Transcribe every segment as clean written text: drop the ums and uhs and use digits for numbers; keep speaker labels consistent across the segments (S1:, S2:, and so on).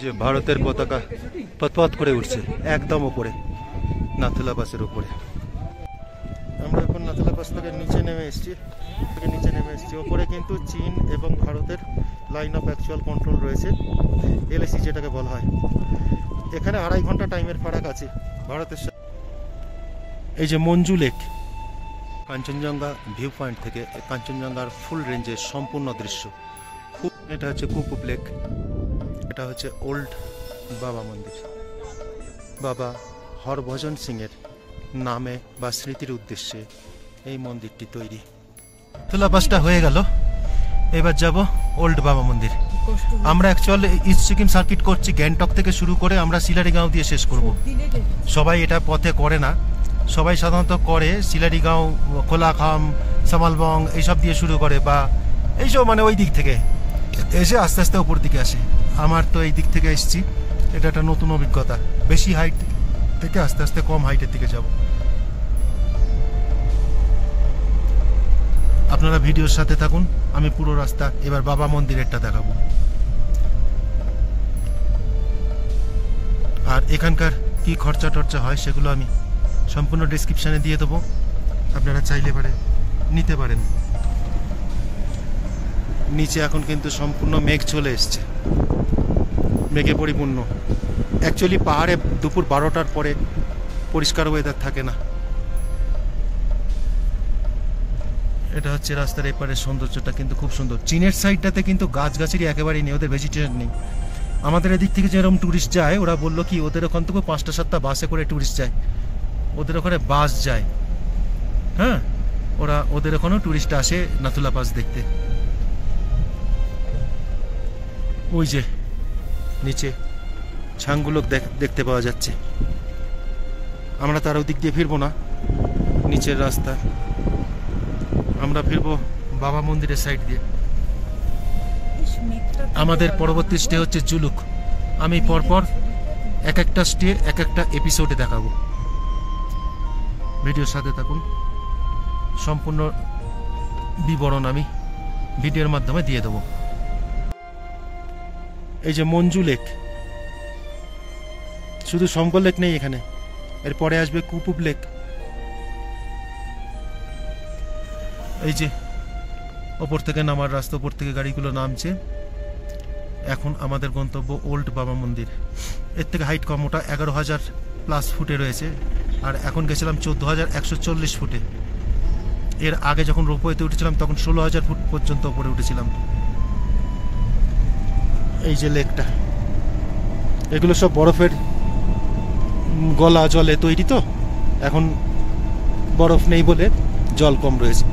S1: যে ভারতের পতাকা পথ করে উঠছে একদম উপরে, নাথুলা পাসের উপরে। আমরা এখন নাথুলা পাস থেকে নিচে নেমে এসেছি। ওপরে কিন্তু চীন এবং ভারতের লাইন অফ অ্যাকচুয়াল কন্ট্রোল রয়েছে, এলএসি যেটাকে বলা হয়। এখানে 2.5 ঘন্টা টাইমের ফারাক আছে ভারতের সাথে। এই যে Manju lake, Kanchenjunga view point থেকে কাঞ্চনজঙ্ঘার ফুল রেঞ্জের সম্পূর্ণ দৃশ্য। এটা হচ্ছে কুপুপ লেক, এটা হচ্ছে ওল্ড বাবা মন্দির। বাবা হরভজন সিংয়ের নামে বা স্মৃতির উদ্দেশ্যে এই মন্দিরটি তৈরি। নাথুলা পাসটা হয়ে গেল, এবার যাব ওল্ড বাবা মন্দির। আমরা অ্যাকচুয়ালি ইস্ট সিকিম সার্কিট করছি, গ্যাংটক থেকে শুরু করে আমরা সিলারিগাঁও দিয়ে শেষ করব। সবাই এটা পথে করে না, সবাই সাধারণত করে সিলারিগাঁও, কোলাখাম, সামালবং এইসব দিয়ে শুরু করে, বা এইসব মানে ওই দিক থেকে এসে আস্তে আস্তে উপর দিকে আসে। আমার তো এই দিক থেকে এসেছি, এটা একটা নতুন অভিজ্ঞতা। বেশি হাইট থেকে আস্তে আস্তে কম হাইটের দিকে যাব। আপনারা ভিডিওর সাথে থাকুন, আমি পুরো রাস্তা এবার বাবা মন্দিরেরটা দেখাবো। আর এখানকার কি খরচা টরচা হয় সেগুলো আমি সম্পূর্ণ ডেসক্রিপশানে দিয়ে দেবো, আপনারা চাইলে পারে নিতে পারেন। নিচে এখন কিন্তু সম্পূর্ণ মেঘ চলে এসছে, মেঘে পরিপূর্ণ। অ্যাকচুয়ালি পাহাড়ে দুপুর 12টার পরে পরিষ্কার ওয়েদার থাকে না। এটা হচ্ছে রাস্তার এপারের সৌন্দর্যটা কিন্তু খুব সুন্দর। চীনের সাইডটাতে কিন্তু গাছগাছালি একেবারেই নেই, ওদের ভেজিটেশন নেই। আমাদের এদিক থেকে যেরকম ট্যুরিস্ট যায়, ওরা বললো কি ওদের ওখান থেকে 5টা-7টা বাসে করে ট্যুরিস্ট যায়, ওদের ওখানে বাস যায়। হ্যাঁ, ওদের ওখানেও ট্যুরিস্ট আসে নাথুলা পাস দেখতে। ওই যে নিচে ছাংগুলো দেখতে পাওয়া যাচ্ছে। আমরা তার ওদিক দিয়ে ফিরবো না, নিচের রাস্তা আমরা ফিরবো বাবা মন্দিরের সাইড দিয়ে। আমাদের পরবর্তী স্টে হচ্ছে জুলুক। আমি পরপর এক একটা স্টে এক একটা এপিসোডে দেখাবো, ভিডিওর সাথে থাকুন। সম্পূর্ণ বিবরণ আমি ভিডিওর মাধ্যমে দিয়ে দেবো। এই যে মঞ্জু লেক, শুধু শঙ্কর লেক নেই এখানে, এরপরে আসবে কুপুপ লেক। এই যে ওপর থেকে নামার রাস্তা, ওপর থেকে গাড়িগুলো নামছে। এখন আমাদের গন্তব্য ওল্ড বাবা মন্দির। এর থেকে হাইট কম, ওটা 11,000+ ফুটে রয়েছে, আর এখন গেছিলাম 14,140 ফুটে। এর আগে যখন রোপওয়েতে উঠেছিলাম তখন 16,000 ফুট পর্যন্ত উপরে উঠেছিলাম। এই যে লেকটা, এগুলো সব বরফের গলা জলে তৈরি, তো এখন বরফ নেই বলে জল কম রয়েছে।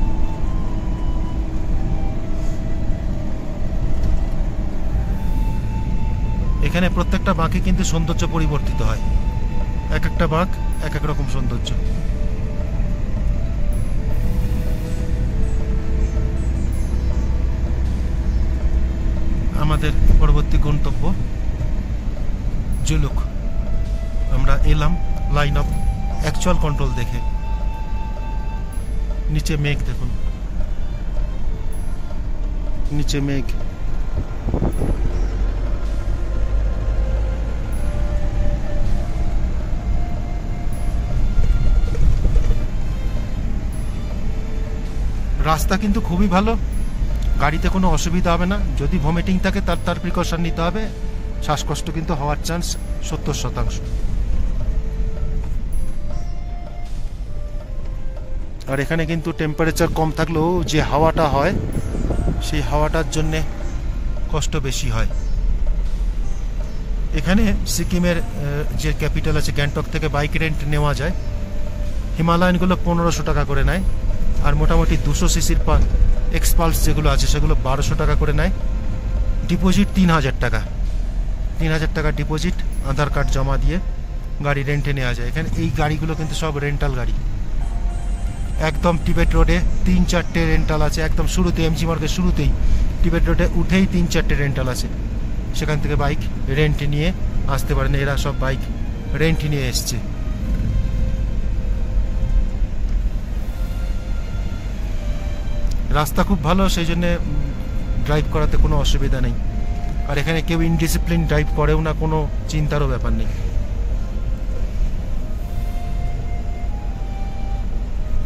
S1: এখানে প্রত্যেকটা বাঁকে কিন্তু সৌন্দর্য পরিবর্তিত হয়, এক একটা বাঁক এক এক রকম সৌন্দর্য। আমাদের পরবর্তী গন্তব্য জুলুক। আমরা এলাম লাইন অফ অ্যাকচুয়াল কন্ট্রোল দেখে। নিচে মেঘ দেখুন, নিচে মেঘ। রাস্তা কিন্তু খুবই ভালো, গাড়িতে কোনো অসুবিধা হবে না। যদি ভমিটিং থাকে তার প্রিকশন নিতে হবে, শ্বাসকষ্ট কিন্তু হওয়ার চান্স 70%। আর এখানে কিন্তু টেম্পারেচার কম থাকলেও যে হাওয়াটা হয়, সেই হাওয়াটার জন্যে কষ্ট বেশি হয়। এখানে সিকিমের যে ক্যাপিটাল আছে গ্যাংটক থেকে বাইক রেন্ট নেওয়া যায়। হিমালয়ানগুলো 1500 টাকা করে নেয়, আর মোটামুটি 200 সিসির এক্সপালস যেগুলো আছে সেগুলো 1200 টাকা করে নেয়। ডিপোজিট 3000 টাকা, 3000 টাকা ডিপোজিট, আধার কার্ড জমা দিয়ে গাড়ি রেন্টে নেওয়া যায়। এখানে এই গাড়িগুলো কিন্তু সব রেন্টাল গাড়ি। একদম টিবেট রোডে 3-4টে রেন্টাল আছে, একদম শুরুতে এমজি মার্কের শুরুতেই টিবেট রোডে উঠেই 3-4টে রেন্টাল আছে। সেখান থেকে বাইক রেন্টে নিয়ে আসতে পারেন। এরা সব বাইক রেন্ট নিয়ে এসছে। রাস্তা খুব ভালো, সেই জন্যে ড্রাইভ করাতে কোনো অসুবিধা নেই। আর এখানে কেউ ইনডিসিপ্লিন ড্রাইভ করেও না, কোনো চিন্তারও ব্যাপার নেই।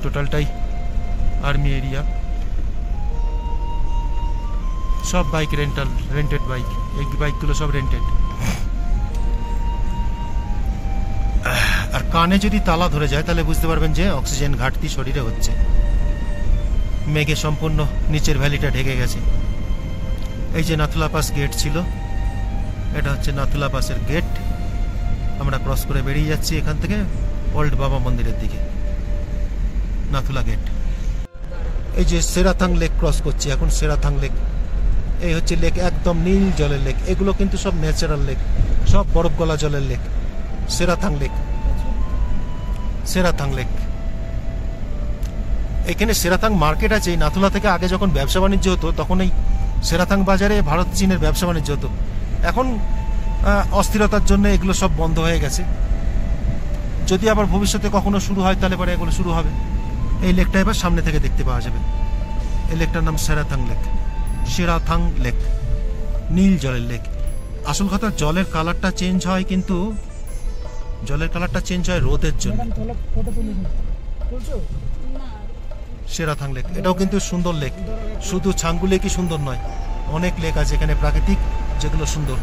S1: টোটালটাই আর্মি এরিয়া, সব বাইক রেন্টেড বাইক, এই বাইকগুলো সব রেন্টেড। আর কানে যদি তালা ধরে যায় তাহলে বুঝতে পারবেন যে অক্সিজেন ঘাটতি শরীরে হচ্ছে। মেঘে সম্পূর্ণ নিচের ভ্যালিটা ঢেকে গেছে। এই যে নাথুলা পাস গেট ছিল, এটা হচ্ছে নাথুলা পাসের গেট। আমরা ক্রস করে বেরিয়ে যাচ্ছি এখান থেকে ওল্ড বাবা মন্দিরের দিকে, নাথুলা গেট। এই যে সেরাথাং লেক ক্রস করছি এখন, সেরাথাং লেক। এই হচ্ছে লেক, একদম নীল জলের লেক। এগুলো কিন্তু সব ন্যাচারাল লেক, সব বরফ গলা জলের lake. Serathang lake, Serathang lake. এখানে সেরাথাং মার্কেট আছে। এই নাথুলা থেকে আগে যখন ব্যবসা বাণিজ্য হতো তখন এই সেরাথাং বাজারে ভারত চীনের ব্যবসা বাণিজ্য হতো। এখন অস্থিরতার জন্য এগুলো সব বন্ধ হয়ে গেছে। যদি আবার ভবিষ্যতে কখনো শুরু হয় তাহলে পরে এগুলো শুরু হবে। এই লেকটা এবার সামনে থেকে দেখতে পাওয়া যাবে। এই লেকটার নাম সেরাথাং লেক, সেরাথাং লেক, নীল জলের লেক। আসল কথা জলের কালারটা চেঞ্জ হয়, কিন্তু জলের কালারটা চেঞ্জ হয় রোদের জন্য। সেরাথাং লেক, এটাও কিন্তু সুন্দর লেক। শুধু ছাঙ্গু লেকই সুন্দর নয়, অনেক লেক আছে এখানে প্রাকৃতিক যেগুলো সুন্দর।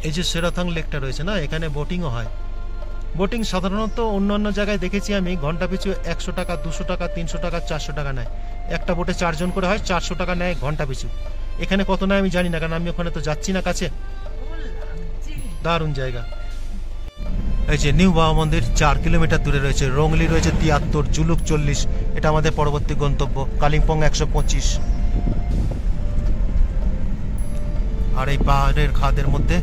S1: এই যে সেরাথাং লেকটা রয়েছে না, এখানে বোটিংও হয়। বোটিং সাধারণত অন্যান্য জায়গায় দেখেছি আমি ঘন্টা পিছু 100 টাকা, 200 টাকা, 300 টাকা, 400 টাকা নেয়। একটা বোটে 4 জন করে হয়, 400 টাকা নেয় ঘন্টা পিছু। এখানে কত নেয় আমি জানি না, কারণ আমি ওখানে তো যাচ্ছি না কাছে। দারুণ জায়গা। এই যে নিউ বাবা মন্দির 4 কিলোমিটার দূরে রয়েছে। রংলি রয়েছে 73, জুলুক 40। এটা আমাদের পরবর্তী গন্তব্য। কালিম্পং 125। আর এই পাহাড়ের খাদের মধ্যে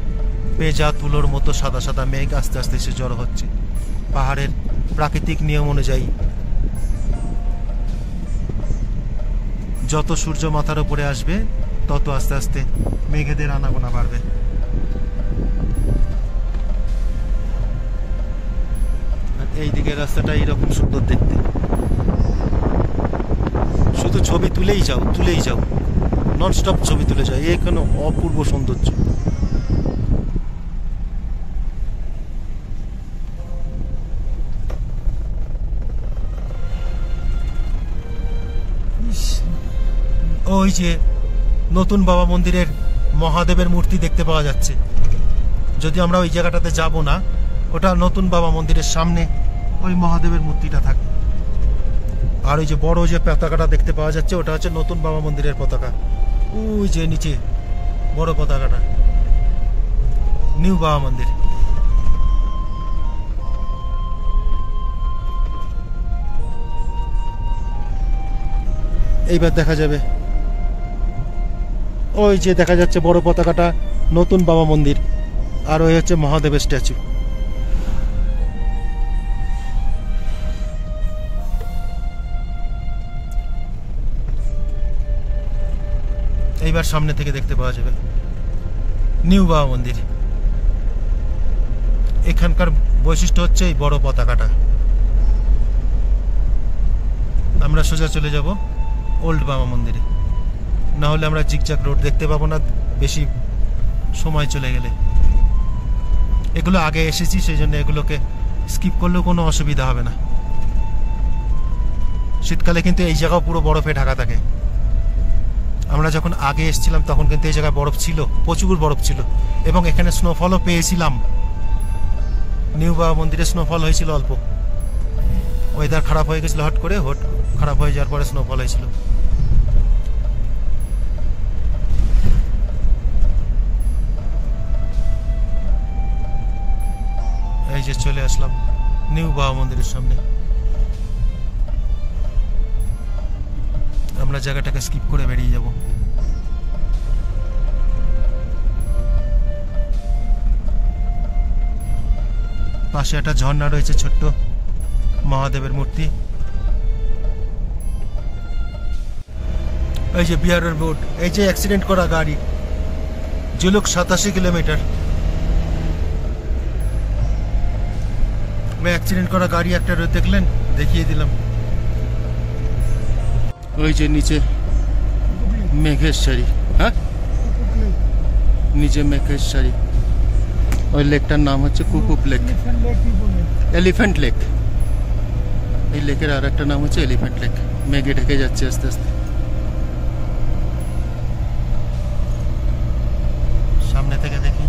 S1: পেঁজা তুলোর মতো সাদা সাদা মেঘ আস্তে আস্তে এসে জড়ো হচ্ছে। পাহাড়ের প্রাকৃতিক নিয়ম অনুযায়ী যত সূর্য মাথার উপরে আসবে তত আস্তে আস্তে মেঘেদের আনাগোনা বাড়বে। এই দিকের রাস্তাটা এইরকম সুন্দর দেখতে। শুধু ছবি তুলেই যাও, তুলেই যাও, ননস্টপ ছবি তুলে যাও। এখানে অপূর্ব সৌন্দর্য। ওই যে নতুন বাবা মন্দিরের মহাদেবের মূর্তি দেখতে পাওয়া যাচ্ছে। যদি আমরা ওই জায়গাটাতে যাব না, ওটা নতুন বাবা মন্দিরের সামনে ওই মহাদেবের মূর্তিটা থাকে। আর ওই যে বড় যে পতাকাটা দেখতে পাওয়া যাচ্ছে, ওটা হচ্ছে নতুন বাবা মন্দিরের পতাকা। ওই যে নিচে বড় পতাকাটা, নিউ বাবা মন্দির। এইবার দেখা যাবে, ওই যে দেখা যাচ্ছে বড় পতাকাটা নতুন বাবা মন্দির, আর ওই হচ্ছে মহাদেবের স্ট্যাচু। এইবার সামনে থেকে দেখতে পাওয়া যাবে নিউ বাবা মন্দির। এখানকার বৈশিষ্ট্য হচ্ছে এই বড় পতাকাটা। আমরা সোজা চলে যাব ওল্ড বাবা মন্দিরে, না হলে আমরা জিগজ্যাগ রোড দেখতে পাবো না বেশি সময় চলে গেলে। এগুলো আগে এসেছি, সেই জন্য এগুলোকে স্কিপ করলেও কোনো অসুবিধা হবে না। শীতকালে কিন্তু এই জায়গাও পুরো বরফে ঢাকা থাকে। আমরা যখন আগে এসেছিলাম তখন কিন্তু এই জায়গায় বরফ ছিল, প্রচুর বরফ ছিল, এবং এখানে স্নোফলও পেয়েছিলাম। নিউ বাবা মন্দিরে স্নোফল হয়েছিল অল্প। ওয়েদার খারাপ হয়ে গেছিল, হট করে খারাপ হয়ে যাওয়ার পরে স্নোফল হয়েছিল। এই যে চলে আসলাম নিউ বাবা মন্দিরের সামনে। আমরা জায়গাটাকে স্কিপ করে বেরিয়ে যাব। পাশে একটা ঝর্ণা রয়েছে, ছোট্ট মহাদেবের মূর্তি। এই যে বিহারের বোর্ড, এই যে অ্যাক্সিডেন্ট করা গাড়ি, জুলুক 87 কিলোমিটার। অ্যাক্সিডেন্ট করা গাড়ি একটা দেখলেন, দেখিয়ে দিলাম। ওই যে নিচে মেঘের সারি। হ্যাঁ নিচে মেঘের সারি। ওই লেকটার নাম হচ্ছে কুকুপ লেক, এলিফ্যান্ট লেক। এই লেকের আর একটা নাম হচ্ছে এলিফ্যান্ট লেক। মেঘে ঢেকে যাচ্ছে আস্তে আস্তে। সামনে থেকে দেখি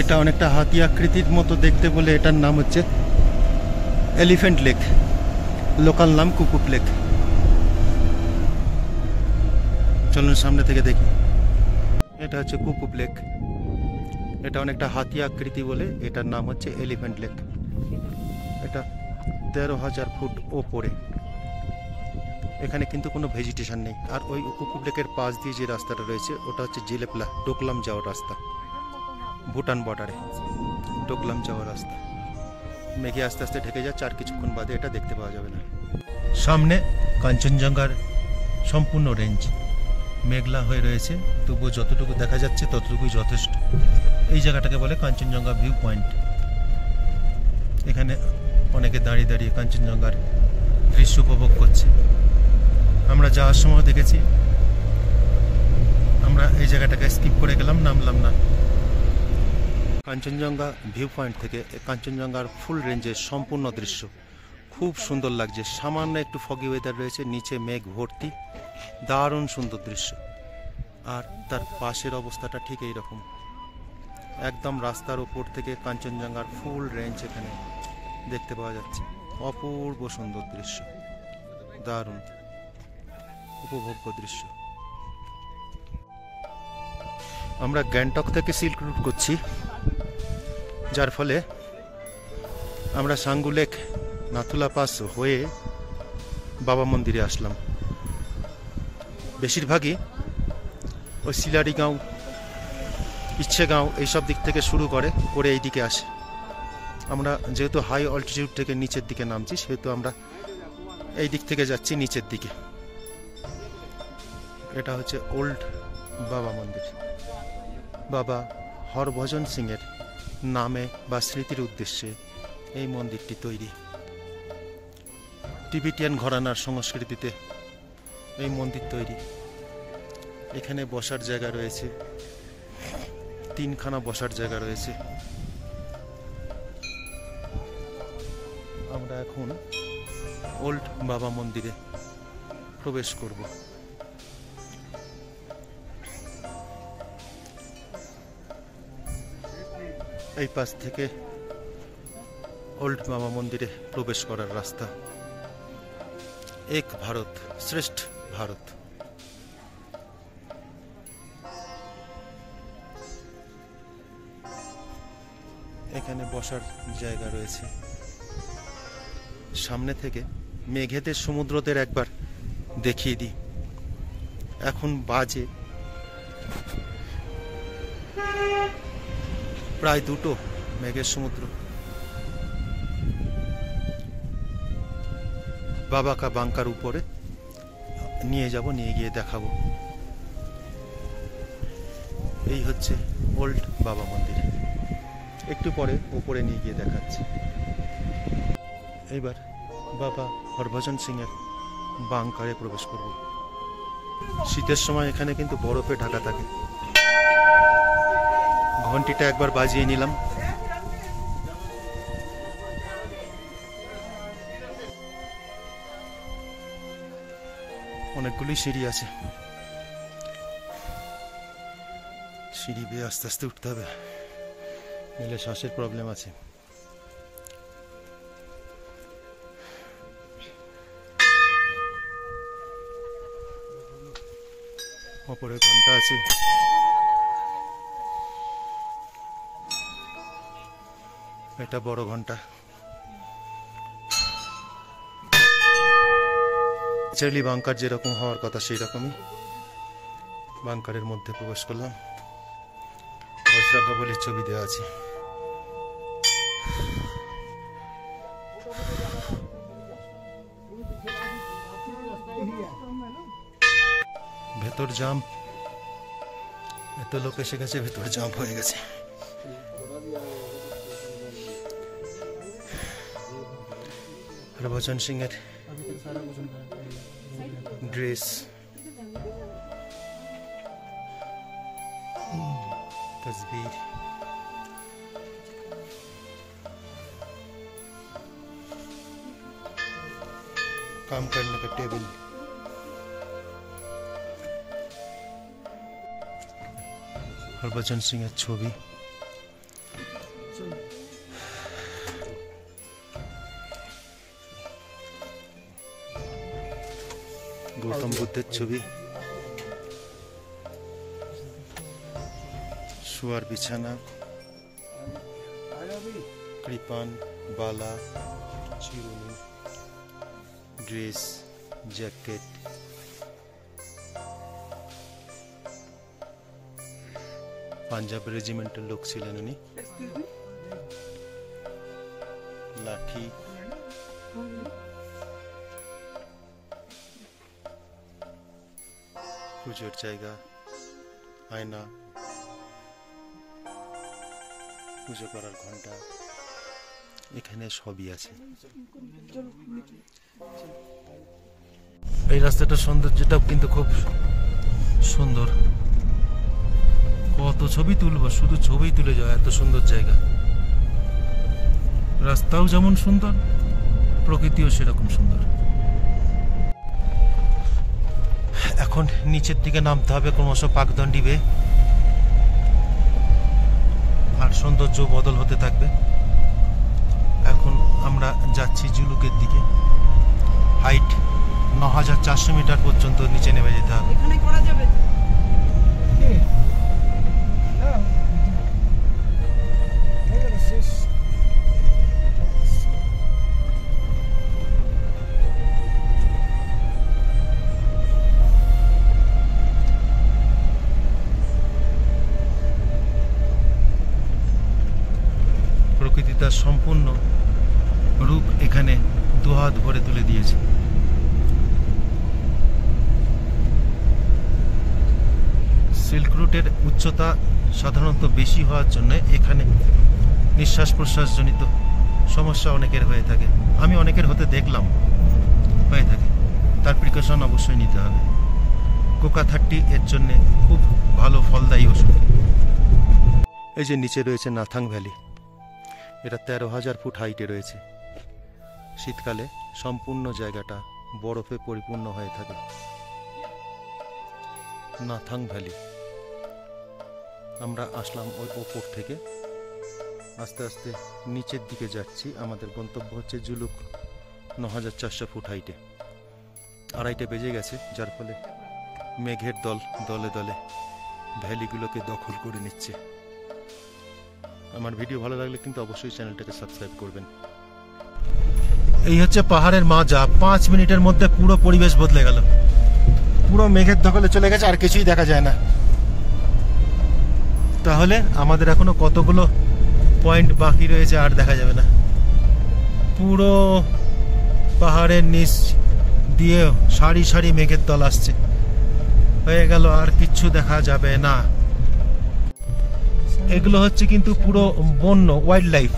S1: এটা অনেকটা হাতি আকৃতির মতো দেখতে বলে এটার নাম হচ্ছে এলিফ্যান্ট লেক, লোকাল নাম কুকুপ লেক। চলুন সামনে থেকে দেখি। এটা হচ্ছে কুকুপ লেক। এটা অনেকটা হাতি আকৃতি বলে এটার নাম হচ্ছে এলিফ্যান্ট লেক। এটা 13,000 ফুট ওপরে। এখানে কিন্তু কোনো ভেজিটেশন নেই। আর ওই কুকুপ লেকের পাশ দিয়ে যে রাস্তাটা রয়েছে ওটা হচ্ছে জিলেপলা ডোকলাম যাওয়ার রাস্তা, ভুটান বর্ডারে ডোকলাম যাওয়ার রাস্তা। মেঘে আস্তে আস্তে ঢেকে যাচ্ছে, আর কিছুক্ষণ বাদে এটা দেখতে পাওয়া যাবে না। সামনে কাঞ্চনজঙ্ঘার সম্পূর্ণ রেঞ্জ মেঘলা হয়ে রয়েছে, তবুও যতটুকু দেখা যাচ্ছে ততটুকুই যথেষ্ট। এই জায়গাটাকে বলে কাঞ্চনজঙ্ঘা ভিউ পয়েন্ট। এখানে অনেকে দাঁড়িয়ে দাঁড়িয়ে কাঞ্চনজঙ্ঘার দৃশ্য উপভোগ করছে। আমরা যাওয়ার সময় দেখেছি, আমরা এই জায়গাটাকে স্কিপ করে গেলাম, নামলাম না। কাঞ্চনজঙ্ঘা ভিউ পয়েন্ট থেকে কাঞ্চনজঙ্ঘার ফুল রেঞ্জের সম্পূর্ণ দৃশ্য খুব সুন্দর লাগছে। সামান্য একটু ফগি ওয়েদার রয়েছে, নিচে মেঘ ভর্তি, দারুণ সুন্দর দৃশ্য। আর তার পাশের অবস্থাটা ঠিক এইরকম, একদম রাস্তার ওপর থেকে কাঞ্চনজঙ্ঘার ফুল রেঞ্জ এখানে দেখতে পাওয়া যাচ্ছে। অপূর্ব সুন্দর দৃশ্য, দারুণ উপভোগ্য দৃশ্য। আমরা গ্যাংটক থেকে সিল্ক রুট করছি, যার ফলে আমরা সাঙ্গু লেক, নাথুলা পাস হয়ে বাবা মন্দিরে আসলাম। বেশিরভাগই ওই শিলারিগাঁও, ইচ্ছেগাঁও এইসব দিক থেকে শুরু করে এই দিকে আসে। আমরা যেহেতু হাই অল্টিটিউড থেকে নিচের দিকে নামছি, সেহেতু আমরা এই দিক থেকে যাচ্ছি নিচের দিকে। এটা হচ্ছে ওল্ড বাবা মন্দির। বাবা হরভজন সিংয়ের নামে বা স্মৃতির উদ্দেশ্যে এই মন্দিরটি তৈরি। টিবেটিয়ান ঘরানার সংস্কৃতিতে এই মন্দির তৈরি। এখানে বসার জায়গা রয়েছে, 3খানা বসার জায়গা রয়েছে। আমরা এখন ওল্ড বাবা মন্দিরে প্রবেশ করব। এই পাশ থেকে ওল্ড বাবা মন্দিরে প্রবেশ করার রাস্তা। এক ভারত শ্রেষ্ঠ ভারত। এখানে বসার জায়গা রয়েছে। সামনে থেকে মেঘেদের সমুদ্রদের একবার দেখিয়ে দিই। এখন বাজে প্রায় 2টো। মেঘের সমুদ্র বাবাকা বাঙ্কার উপরে নিয়ে যাব, নিয়ে গিয়ে দেখাবো। এই হচ্ছে ওল্ড বাবা মন্দির। একটু পরে উপরে নিয়ে গিয়ে দেখাচ্ছি। এইবার বাবা হরভজন সিংয়ের বাঙ্কারে প্রবেশ করব। শীতের সময় এখানে কিন্তু বরফে ঢাকা থাকে। ঘন্টিটা একবার বাজিয়ে নিলাম। অনেকগুলি সিঁড়ি আছে, সিঁড়ি বেয়ে আস্তে আস্তে উঠতে হবে, নিলে শ্বাসের প্রবলেম আছে। ওপরে ঘন্টা আছে, এটা বড় ঘন্টা। চার্লি বাংকার যেরকম হওয়ার কথা সেই রকমই বাংকারের মধ্যে প্রবেশ করলাম। বজ্রাঙ্গবলীর ছবি দেওয়া আছে। ভেতর জাম্প, এত লোক এসে গেছে, ভেতর জাম্প হয়ে গেছে। हरभजन सिंह ड्रेस तस्वीर काम करने का टेबल हरभजन सिंह छवि गौतम बुद्ध छवि शुआर बिछाना कृपान बाला चिरुनी ड्रेस जैकेट পাঞ্জাব রেজিমেন্টের লোক ছিলেন উনি লাঠি পুজোর জায়গা আয়না পুজো করার ঘন্টা এখানে সবই আছে এই রাস্তাটার সৌন্দর্যটাও কিন্তু খুব সুন্দর কত ছবি তুলবো শুধু ছবি তুলে যাওয়া এত সুন্দর জায়গা রাস্তাও যেমন সুন্দর প্রকৃতিও সেরকম সুন্দর এখন নিচের দিকে নামতে হবে ক্রমশ পাকদণ্ডী বেয়ে আর সৌন্দর্য বদল হতে থাকবে এখন আমরা যাচ্ছি জুলুকের দিকে হাইট ৯৪০০ মিটার পর্যন্ত নিচে নেমে যেতে হবে এখানে করা যাবে প্রকৃতি তার সম্পূর্ণ রূপ এখানে দুহাত ভরে তুলে দিয়েছে সিল্ক রুটের উচ্চতা সাধারণত বেশি হওয়ার জন্য এখানে নিঃশ্বাস প্রশ্বাস জনিত সমস্যা অনেকের হয়ে থাকে আমি অনেকের হতে দেখলাম হয়ে থাকে তার প্রিকশন অবশ্যই নিতে হবে কোকা 30 এর জন্য খুব ভালো ফলদায়ী ওষুধ এই যে নিচে রয়েছে নাথাং ভ্যালি এটা ১৩,০০০ ফুট হাইটে রয়েছে শীতকালে সম্পূর্ণ জায়গাটা বরফে পরিপূর্ণ হয়ে থাকে নাথাং ভ্যালি আমরা আসলাম ওই ওপর থেকে আস্তে আস্তে নিচের দিকে যাচ্ছি আমাদের গন্তব্য হচ্ছে জুলুক ৯৪০০ ফুট হাইটে ২:৩০ বেজে গেছে যার ফলে মেঘের দল দলে দলে ভ্যালিগুলোকে দখল করে নিচ্ছে আমার ভিডিও ভালো লাগলে কিন্তু অবশ্যই চ্যানেলটাকে সাবস্ক্রাইব করবেন এই হচ্ছে পাহাড়ের মাজা 5 মিনিটের মধ্যে পুরো পরিবেশ বদলে গেল পুরো মেঘের দখলে চলে গেছে আর কিছুই দেখা যায় না তাহলে আমাদের এখনো কতগুলো পয়েন্ট বাকি রয়েছে আর দেখা যাবে না পুরো পাহাড়ের নিচ দিয়ে সারি সারি মেঘের দল আসছে হয়ে গেল আর কিচ্ছু দেখা যাবে না এগুলো হচ্ছে কিন্তু পুরো বন্য ওয়াইল্ড লাইফ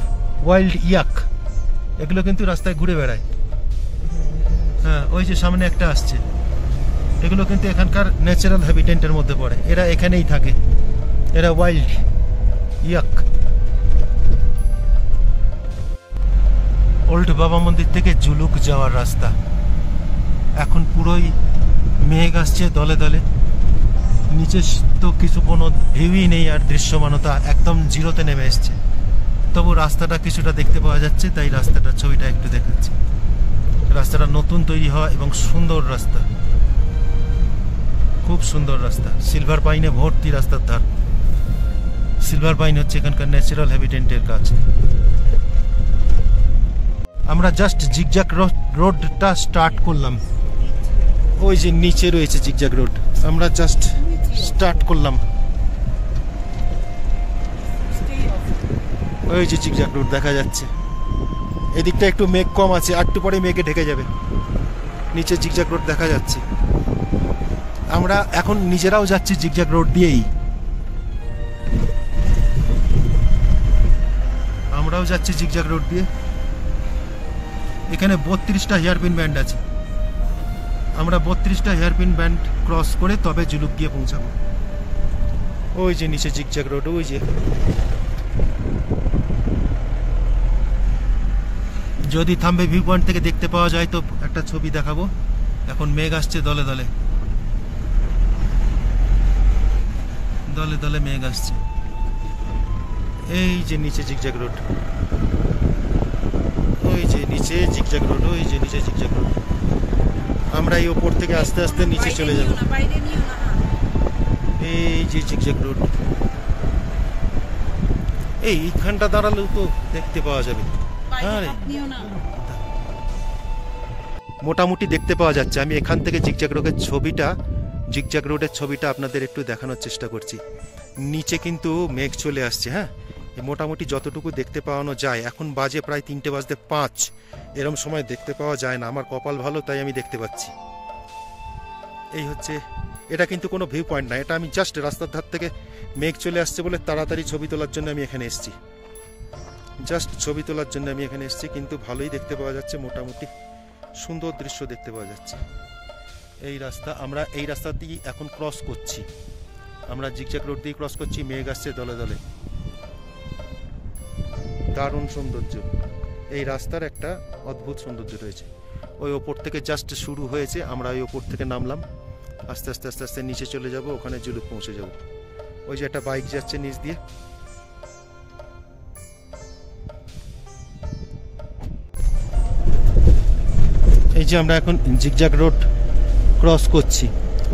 S1: ওয়াইল্ড ইয়াক এগুলো কিন্তু রাস্তায় ঘুরে বেড়ায় হ্যাঁ ওই যে সামনে একটা আসছে এগুলো কিন্তু এখানকার ন্যাচারাল হ্যাবিটেন্টের মধ্যে পড়ে এরা এখানেই থাকে এরা ওয়াইল্ড ইয়াক ওল্ড বাবা মন্দির থেকে জুলুক যাওয়ার রাস্তা এখন পুরোই মেঘ আসছে দলে দলে নিচে তো কিছু কোনো ভিউই নেই আর দৃশ্যমানতা একদম জিরোতে নেমে এসছে তবু রাস্তাটা কিছুটা দেখতে পাওয়া যাচ্ছে তাই রাস্তাটার ছবিটা একটু দেখাচ্ছি রাস্তাটা নতুন তৈরি হওয়া এবং সুন্দর রাস্তা খুব সুন্দর রাস্তা সিলভার পাইনে ভর্তি রাস্তার ধার সিলভার পাইন হচ্ছে এখানকার ন্যাচারাল হ্যাবিটেন্টের কাজ আমরা জাস্ট জিগজ্যাগ রোডটা স্টার্ট করলাম ওই যে নিচে রয়েছে জিগজ্যাগ রোড আমরা জাস্ট স্টার্ট করলাম ওই যে জিগজ্যাগ রোড দেখা যাচ্ছে এদিকটা একটু মেঘ কম আছে আর একটু পরে মেঘে ঢেকে যাবে নিচে জিগজ্যাগ রোড দেখা যাচ্ছে আমরা এখন নিজেরাও যাচ্ছি জিগজ্যাগ রোড দিয়েই আমরাও যাচ্ছি জিগজ্যাগ রোড দিয়ে এখানে 32টা হেয়ারপিন ব্যান্ড আছে। আমরা 32টা হেয়ারপিন ব্যান্ড ক্রস করে তবে জুলুক গিয়ে পৌঁছাবো। ওই যে নিচে জিগজ্যাগ রোড, ওই যে। যদি থাম্বে ভিউ পয়েন্ট থেকে দেখতে পাওয়া যায় তো একটা ছবি দেখাবো। এখন মেঘ আসছে দলে দলে, দলে দলে মেঘ আসছে। এই যে নিচে জিগজ্যাগ রোড, ওই যে নিচে জিগজ্যাগ রোড, ওই যে নিচে জিগজ্যাগ রোড। আমরা এই ওপর থেকে আস্তে আস্তে নিচে চলে যাব। এই যে জিগজ্যাগ রোড, এইখানটা দাঁড়ালেও তো দেখতে পাওয়া যাবে। হ্যাঁ, মোটামুটি দেখতে পাওয়া যাচ্ছে। আমি এখান থেকে জিগজ্যাগ রোডের ছবিটা আপনাদের একটু দেখানোর চেষ্টা করছি। নিচে কিন্তু মেঘ চলে আসছে। হ্যাঁ, মোটামুটি যতটুকু দেখতে পাওয়ানো যায়। এখন বাজে প্রায় 3:05। এরম সময় দেখতে পাওয়া যায় না। আমার কপাল ভালো, তাই আমি দেখতে পাচ্ছি। এই হচ্ছে, এটা কিন্তু কোনো ভিউ পয়েন্ট না, এটা আমি জাস্ট রাস্তার ধার থেকে মেঘ চলে আসছে বলে তাড়াতাড়ি ছবি তোলার জন্য আমি এখানে এসেছি। জাস্ট ছবি তোলার জন্য আমি এখানে এসেছি, কিন্তু ভালোই দেখতে পাওয়া যাচ্ছে। মোটামুটি সুন্দর দৃশ্য দেখতে পাওয়া যাচ্ছে। এই রাস্তা, আমরা এই রাস্তা দিয়ে এখন ক্রস করছি। আমরা জিগজ্যাগ রোড দিয়ে ক্রস করছি। মেঘ আসছে দলে দলে, দারুণ সৌন্দর্য। এই রাস্তার একটা অদ্ভুত সৌন্দর্য রয়েছে। ওই ওপর থেকে জাস্ট শুরু হয়েছে, আমরা ওই ওপর থেকে নামলাম। আস্তে আস্তে আস্তে আস্তে নিচে চলে যাব, ওখানে জুলুক পৌঁছে যাব। ওই যে একটা বাইক যাচ্ছে নিচ দিয়ে। এই যে আমরা এখন জিগজ্যাগ রোড ক্রস করছি,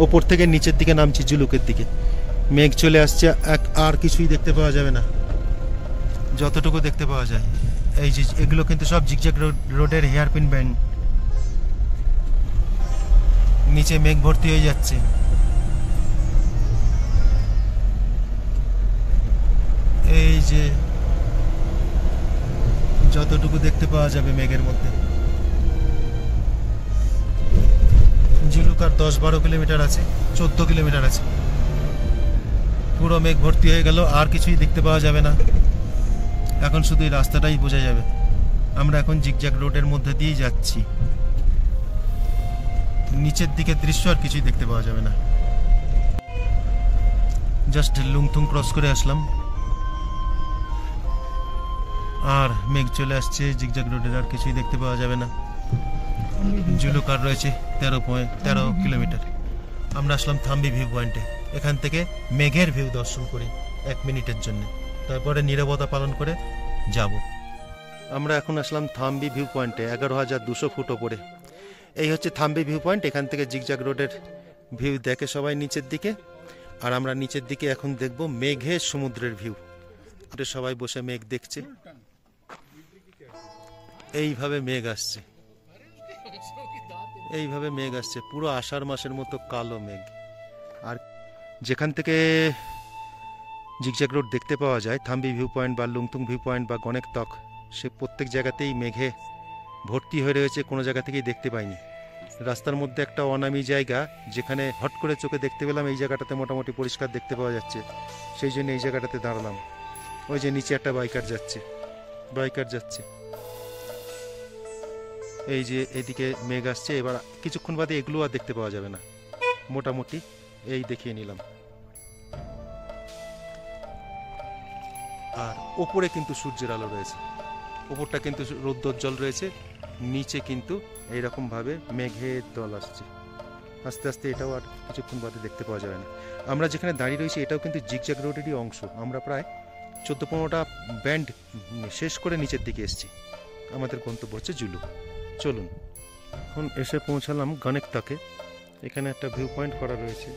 S1: ওপর থেকে নিচের দিকে নামছি জুলুকের দিকে। মেঘ চলে আসছে, আর কিছুই দেখতে পাওয়া যাবে না, যতটুকু দেখতে পাওয়া যায়। এই যে এগুলো কিন্তু সব জিগজ্যাগ রোডের হেয়ারপিন ব্যান্ড। নিচে মেঘ ভর্তি হয়ে যাচ্ছে। এই যে যতটুকু দেখতে পাওয়া যাবে মেঘের মধ্যে। জুলুক আর 10-12 কিলোমিটার আছে, 14 কিলোমিটার আছে। পুরো মেঘ ভর্তি হয়ে গেল, আর কিছুই দেখতে পাওয়া যাবে না। এখন শুধু এই রাস্তাটাই বোঝা যাবে। আমরা এখন জিগজ্যাগ রোডের মধ্যে দিয়েই যাচ্ছি। নিচের দিকে দৃশ্য আর কিছুই দেখতে পাওয়া যাবে না। জাস্ট লুংথুং ক্রস করে আসলাম, আর মেঘ চলে আসছে। জিগজ্যাগ রোডের আর কিছুই দেখতে পাওয়া যাবে না। জুলুক আর রয়েছে 13 কিলোমিটার। আমরা আসলাম থাম্বি ভিউ পয়েন্টে। এখান থেকে মেঘের ভিউ দর্শন করি 1 মিনিটের জন্য, তারপরে নীরবতা পালন করে যাব। আমরা এখন আসলাম থাম্বি ভিউ পয়েন্টে, 11,200 ফুট ওপরে। এই হচ্ছে থাম্বি ভিউ পয়েন্ট। এখান থেকে জিগজ্যাগ রোডের ভিউ দেখে সবাই নিচের দিকে, আর আমরা নিচের দিকে এখন দেখব মেঘের সমুদ্রের ভিউ। সবাই বসে মেঘ দেখছে। এইভাবে মেঘ আসছে, এইভাবে মেঘ আসছে, পুরো আষাঢ় মাসের মতো কালো মেঘ। আর যেখান থেকে জিগজ্যাগ রোড দেখতে পাওয়া যায়, থাম্বি ভিউ পয়েন্ট বা লুংথুং ভিউ পয়েন্ট বা গনেকতক, সে প্রত্যেক জায়গাতেই মেঘে ভর্তি হয়ে রয়েছে, কোনো জায়গা থেকেই দেখতে পাইনি। রাস্তার মধ্যে একটা অনামি জায়গা, যেখানে হট করে চোখে দেখতে পেলাম এই জায়গাটাতে মোটামুটি পরিষ্কার দেখতে পাওয়া যাচ্ছে, সেই জন্য এই জায়গাটাতে দাঁড়ালাম। ওই যে নিচে একটা বাইকার যাচ্ছে। এই যে এদিকে মেঘ আসছে। এবার কিছুক্ষণ বাদে এগুলো আর দেখতে পাওয়া যাবে না, মোটামুটি এই দেখিয়ে নিলাম। আর ওপরে কিন্তু সূর্যের আলো রয়েছে, ওপরটা কিন্তু রৌদ্রোজ্জ্বল রয়েছে, নিচে কিন্তু এইরকম ভাবে মেঘের দল আসছে। আস্তে আস্তে এটাও আর কিছুক্ষণ বাদে দেখতে পাওয়া যাবে না। আমরা যেখানে দাঁড়িয়ে রয়েছি এটাও কিন্তু জিগজ্যাগ রোডেরই অংশ। আমরা প্রায় 14-15টা ব্যান্ড শেষ করে নিচের দিকে এসেছি। আমাদের গন্তব্য হচ্ছে জুলুক। চলুন, এখন এসে পৌঁছালাম গনেকতকে। এখানে একটা ভিউ পয়েন্ট করা রয়েছে,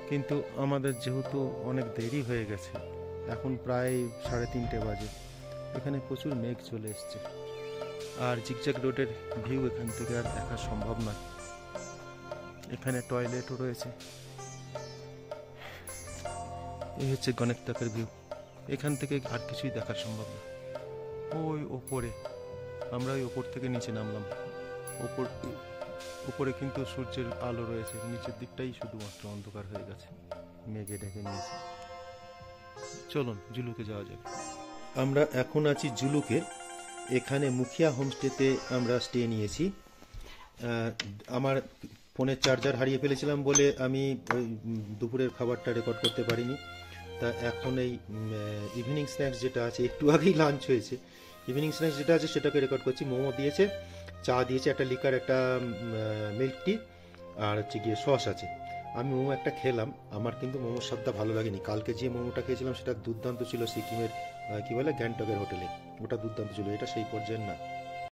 S1: কিন্তু আমাদের যেহেতু অনেক দেরি হয়ে গেছে, এখন প্রায় 3:30 বাজে, এখানে প্রচুর মেঘ চলে এসছে, আর জিগজ্যাগ রোডের ভিউ এখান থেকে আর দেখা সম্ভব নয়। এখানে টয়লেটও রয়েছে। এই হচ্ছে গনেকতকের ভিউ, এখান থেকে আর কিছুই দেখা সম্ভব না। ওই ওপরে, আমরা ওই ওপর থেকে নিচে নামলাম। উপরে কিন্তু সূর্যের আলো রয়েছে, নিচের দিকটাই শুধুমাত্র অন্ধকার হয়ে গেছে, মেঘে ঢেকে নিয়েছে। চলুন জুলুকে যাওয়া যাক। আমরা এখন আছি জুলুকে। এখানে মুখিয়া হোমস্টেতে আমরা স্টে নিয়েছি। আমার ফোনের চার্জার হারিয়ে ফেলেছিলাম বলে আমি ওই দুপুরের খাবারটা রেকর্ড করতে পারিনি। তা এখন এই ইভিনিং স্ন্যাক্স যেটা আছে, একটু আগেই লাঞ্চ হয়েছে, ইভিনিং স্ন্যাক্স যেটা আছে সেটাকে রেকর্ড করছি। মোমো দিয়েছে, চা দিয়েছে, একটা লিকার, একটা মিল্ক টি, আর হচ্ছে গিয়ে সস আছে। আমি মোমো একটা খেলাম, আমার কিন্তু মোমোর স্বাদটা ভালো লাগেনি। কালকে যে মোমোটা খেয়েছিলাম সেটা দুর্দান্ত ছিল, সিকিমের কি বলে গ্যাংটকের হোটেলে, ওটা দুর্দান্ত ছিল, এটা সেই পর্যায়ের না।